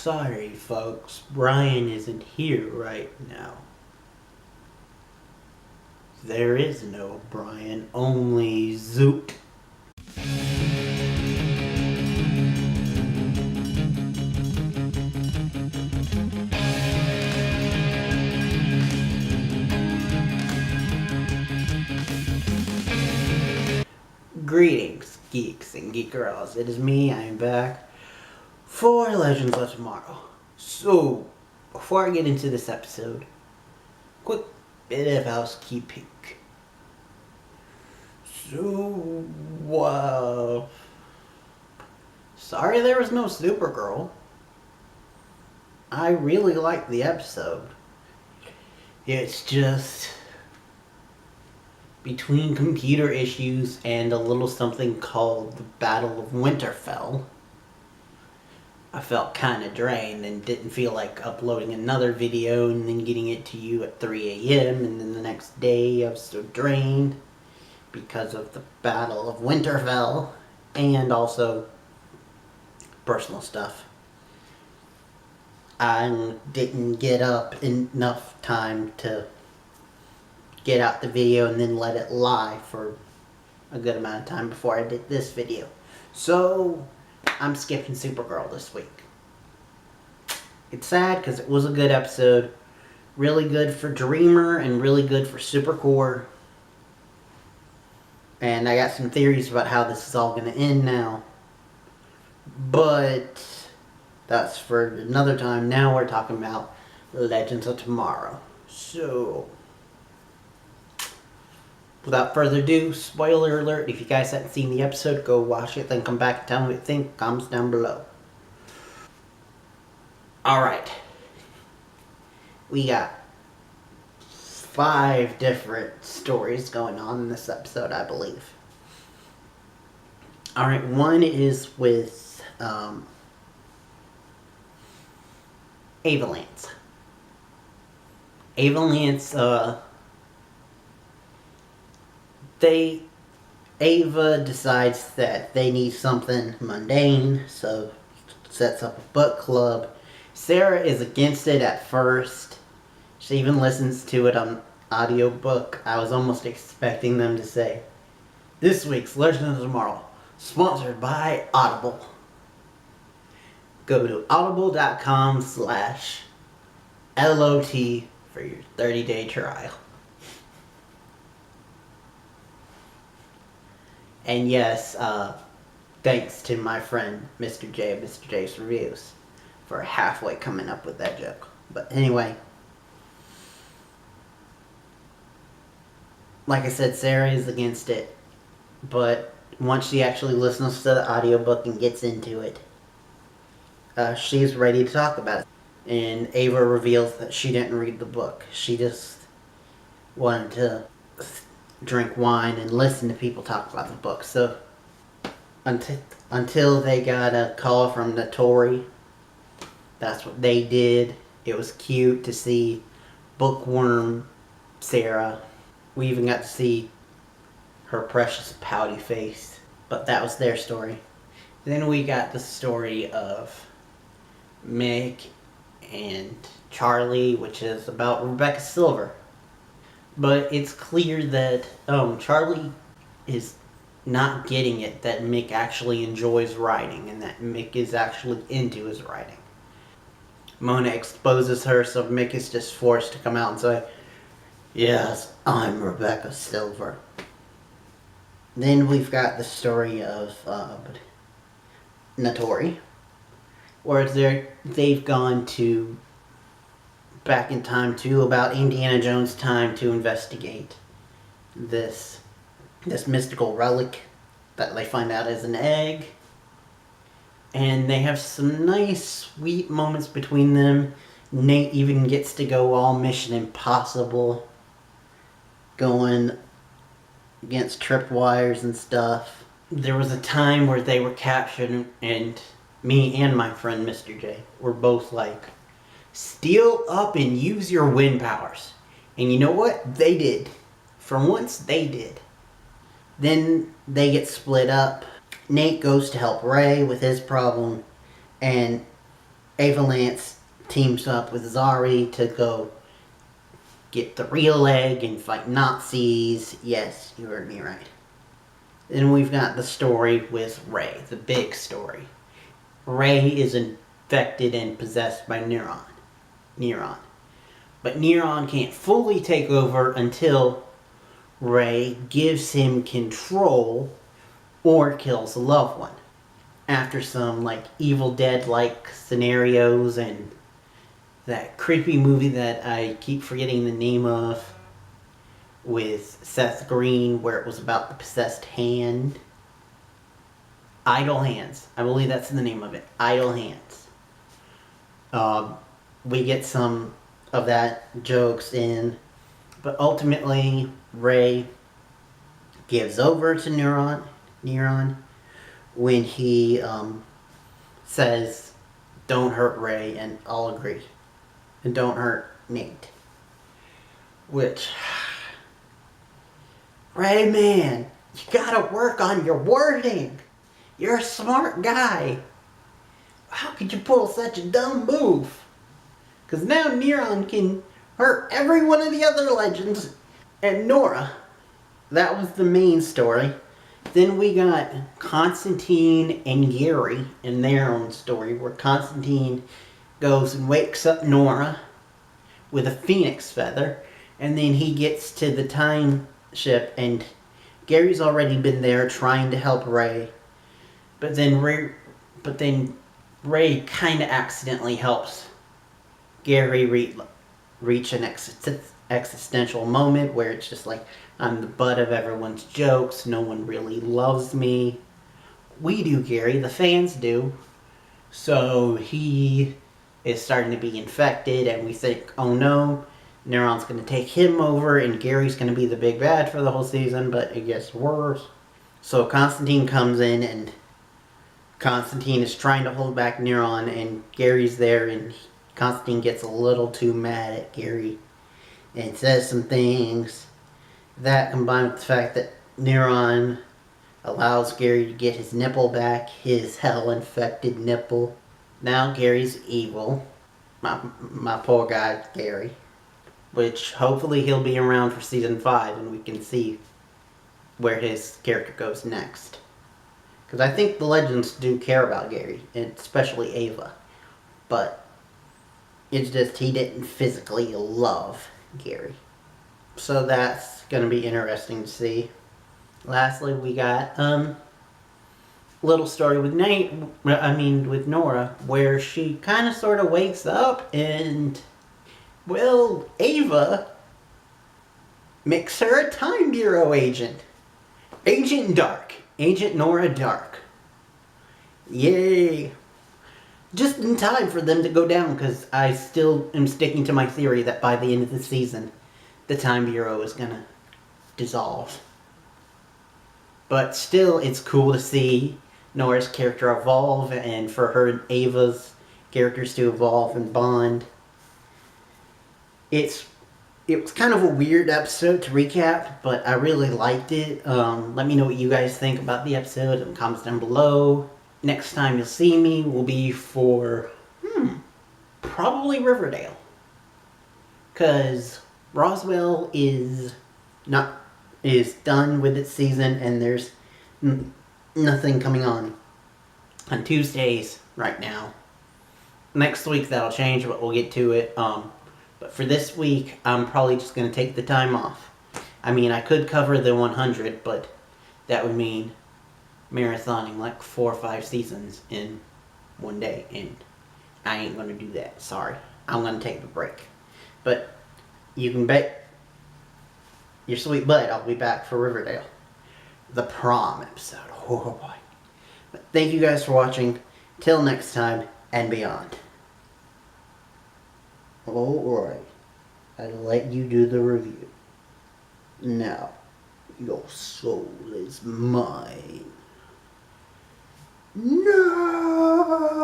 Sorry, folks. Brian isn't here right now. There is no Brian, only Zoot. Greetings, geeks and geek girls. It is me, I am back for Legends of Tomorrow. So, before I get into this episode, quick bit of housekeeping. So, sorry there was no Supergirl. I really liked the episode. It's just between computer issues and a little something called the Battle of Winterfell, I felt kind of drained and didn't feel like uploading another video and then getting it to you at 3 a.m. and then the next day I was so drained because of the Battle of Winterfell and also personal stuff. I didn't get up enough time to get out the video and then let it lie for a good amount of time before I did this video. So, I'm skipping Supergirl this week. It's sad because it was a good episode. Really good for Dreamer and really good for Supercore. And I got some theories about how this is all going to end now. But that's for another time. Now we're talking about Legends of Tomorrow. So, without further ado, spoiler alert, if you guys haven't seen the episode, go watch it, then come back and tell me what you think. Comments down below. Alright. We got 5 different stories going on in this episode, I believe. Alright, one is with Avalance. Avalance, Ava decides that they need something mundane, so sets up a book club. Sarah is against it at first. She even listens to it on audiobook. I was almost expecting them to say, "This week's Legend of Tomorrow, sponsored by Audible." Go to audible.com/LOT for your 30-day trial. And yes, thanks to my friend Mr. J of Mr. J's Reviews for halfway coming up with that joke. But anyway, like I said, Sarah is against it. But once she actually listens to the audiobook and gets into it, she's ready to talk about it. And Ava reveals that she didn't read the book. She just wanted to drink wine and listen to people talk about the book. So until they got a call from Notori, that's what they did. It was cute to see bookworm Sarah. We even got to see her precious pouty face. But that was their story. Then we got the story of Meg and Charlie, which is about Rebecca Silver. But it's clear that Charlie is not getting it, that Mick actually enjoys writing and that Mick is actually into his writing. Mona exposes her, so Mick is just forced to come out and say, "Yes, I'm Rebecca Silver." Then we've got the story of Notori, where they've gone to back in time to about Indiana Jones' time to investigate this mystical relic that they find out is an egg. And they have some nice, sweet moments between them. Nate even gets to go all Mission Impossible, going against tripwires and stuff. There was a time where they were captured and me and my friend Mr. J were both like, "Steal up and use your wind powers." And you know what? They did. For once, they did. Then they get split up. Nate goes to help Ray with his problem, and Avalance teams up with Zari to go get the real egg and fight Nazis. Yes, you heard me right. Then we've got the story with Ray, the big story. Ray is infected and possessed by Neron. But Neron can't fully take over until Ray gives him control or kills a loved one. After some Evil Dead-like scenarios and that creepy movie that I keep forgetting the name of with Seth Green where it was about the possessed hand. Idle Hands. I believe that's the name of it. Idle Hands. We get some of that jokes in, but ultimately Ray gives over to Neron when he says, "Don't hurt Ray," and I'll agree. And don't hurt Nate. Which, Ray, man, you gotta work on your wording. You're a smart guy. How could you pull such a dumb move? Because now Neron can hurt every one of the other legends. And Nora. That was the main story. Then we got Constantine and Gary in their own story, where Constantine goes and wakes up Nora with a phoenix feather, and then he gets to the time ship, and Gary's already been there trying to help Ray, but then Ray kind of accidentally helps Gary reach an existential moment where it's just like, I'm the butt of everyone's jokes, no one really loves me. We do, Gary, the fans do. So he is starting to be infected, and we think, oh no, Neron's going to take him over, and Gary's going to be the big bad for the whole season, but it gets worse. So Constantine comes in, and Constantine is trying to hold back Neron, and Gary's there, and Constantine gets a little too mad at Gary and says some things. That combined with the fact that Neron allows Gary to get his nipple back, his hell-infected nipple. Now Gary's evil. My poor guy, Gary. Which, hopefully he'll be around for season 5 and we can see where his character goes next. Because I think the legends do care about Gary, and especially Ava. But it's just he didn't physically love Gary. So that's going to be interesting to see. Lastly, we got little story with with Nora, where she kind of sort of wakes up and, well, Ava makes her a Time Bureau agent. Agent Dark. Agent Nora Dark. Yay. Just in time for them to go down, because I still am sticking to my theory that by the end of the season, the Time Bureau is going to dissolve. But still, it's cool to see Nora's character evolve, and for her and Ava's characters to evolve and bond. It was kind of a weird episode to recap, but I really liked it. Let me know what you guys think about the episode in the comments down below. Next time you'll see me will be for, probably Riverdale. Because Roswell is done with its season, and there's nothing coming on Tuesdays right now. Next week that'll change, but we'll get to it. But for this week, I'm probably just going to take the time off. I mean, I could cover the 100, but that would mean marathoning like 4 or 5 seasons in one day, and I ain't going to do that. Sorry. I'm going to take a break. But you can bet your sweet butt I'll be back for Riverdale. The prom episode. Oh boy. But thank you guys for watching. Till next time and beyond. Alright. I'll let you do the review. Now, your soul is mine. No!